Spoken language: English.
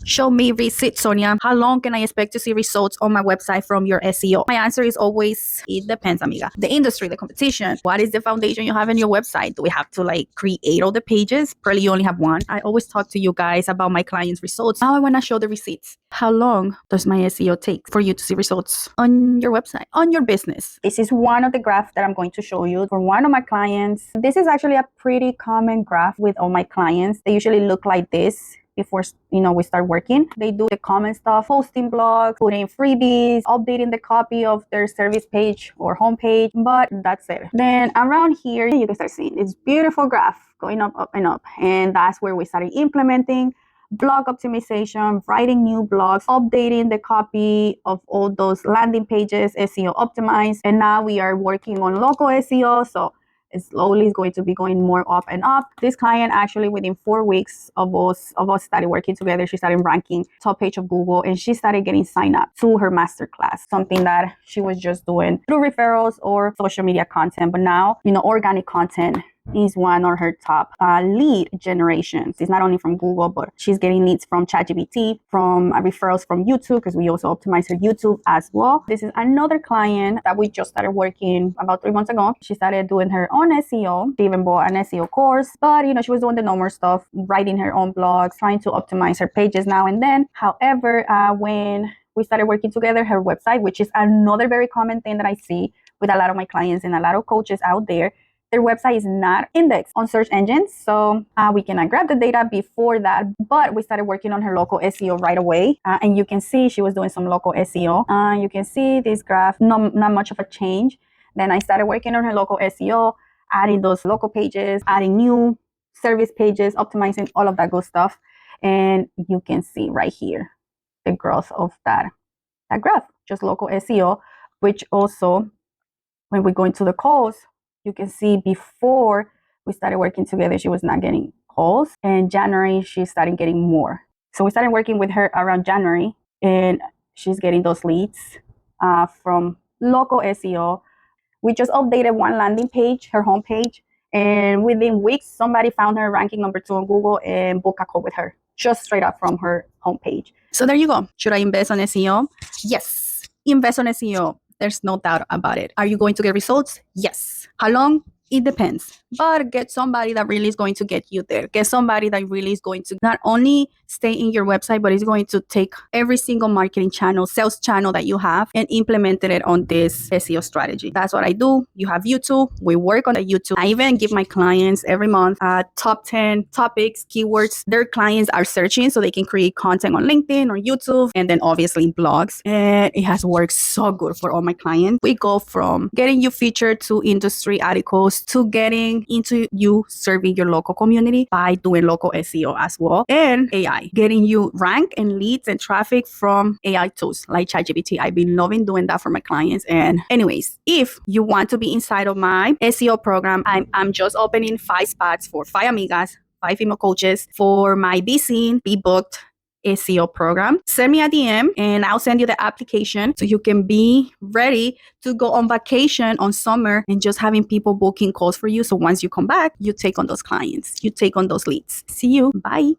Show me receipts, Sonia. How long can I expect to see results on my website from your SEO? My answer is always, it depends, amiga. The industry, the competition. What is the foundation you have in your website? Do we have to create all the pages? Probably you only have one. I always talk to you guys about my clients' results. Now I want to show the receipts. How long does my SEO take for you to see results on your website, on your business? This is one of the graphs that I'm going to show you for one of my clients. This is actually a pretty common graph with all my clients. They usually look like this before we start working. They do the common stuff, posting blogs, putting freebies, updating the copy of their service page or homepage, but that's it. Then around here, you can start seeing this beautiful graph going up, up, and up. And that's where we started implementing blog optimization, writing new blogs, updating the copy of all those landing pages, SEO optimized. And now we are working on local SEO. So it slowly is going to be going more up and up. This client actually within 4 weeks of us started working together, she started ranking top page of Google, and she started getting signed up to her masterclass, something that she was just doing through referrals or social media content. But now, organic content is one of her top lead generations. It's not only from Google, but she's getting leads from ChatGPT, from referrals from YouTube, because we also optimize her YouTube as well. This is another client that we just started working about 3 months ago. She started doing her own SEO. She even bought an SEO course, but she was doing the normal stuff, writing her own blogs, trying to optimize her pages now and then. However, when we started working together, her website, which is another very common thing that I see with a lot of my clients and a lot of coaches out there, their website is not indexed on search engines. So we cannot grab the data before that, but we started working on her local SEO right away. And you can see she was doing some local SEO. You can see this graph, not much of a change. Then I started working on her local SEO, adding those local pages, adding new service pages, optimizing all of that good stuff. And you can see right here, the growth of that graph, just local SEO, which also, when we go into the calls, you can see before we started working together, she was not getting calls. And January, she started getting more. So we started working with her around January, and she's getting those leads from local SEO. We just updated one landing page, her homepage, and within weeks, somebody found her ranking number 2 on Google and booked a call with her, just straight up from her homepage. So there you go. Should I invest on SEO? Yes, invest on SEO. There's no doubt about it. Are you going to get results? Yes. How long? It depends. But get somebody that really is going to get you there. Get somebody that really is going to not only stay in your website, but is going to take every single marketing channel, sales channel that you have and implemented it on this SEO strategy. That's what I do. You have YouTube. We work on the YouTube. I even give my clients every month top 10 topics, keywords their clients are searching so they can create content on LinkedIn or YouTube, and then obviously blogs. And it has worked so good for all my clients. We go from getting you featured to industry articles to getting into you serving your local community by doing local SEO as well, and AI, getting you rank and leads and traffic from AI tools like ChatGPT. I've been loving doing that for my clients. And anyways, if you want to be inside of my SEO program, I'm just opening 5 spots for 5 amigas, 5 female coaches for my Be Seern, Be Booked SEO program. Send me a DM and I'll send you the application so you can be ready to go on vacation on summer and just having people booking calls for you. So once you come back, you take on those clients, you take on those leads. See you. Bye.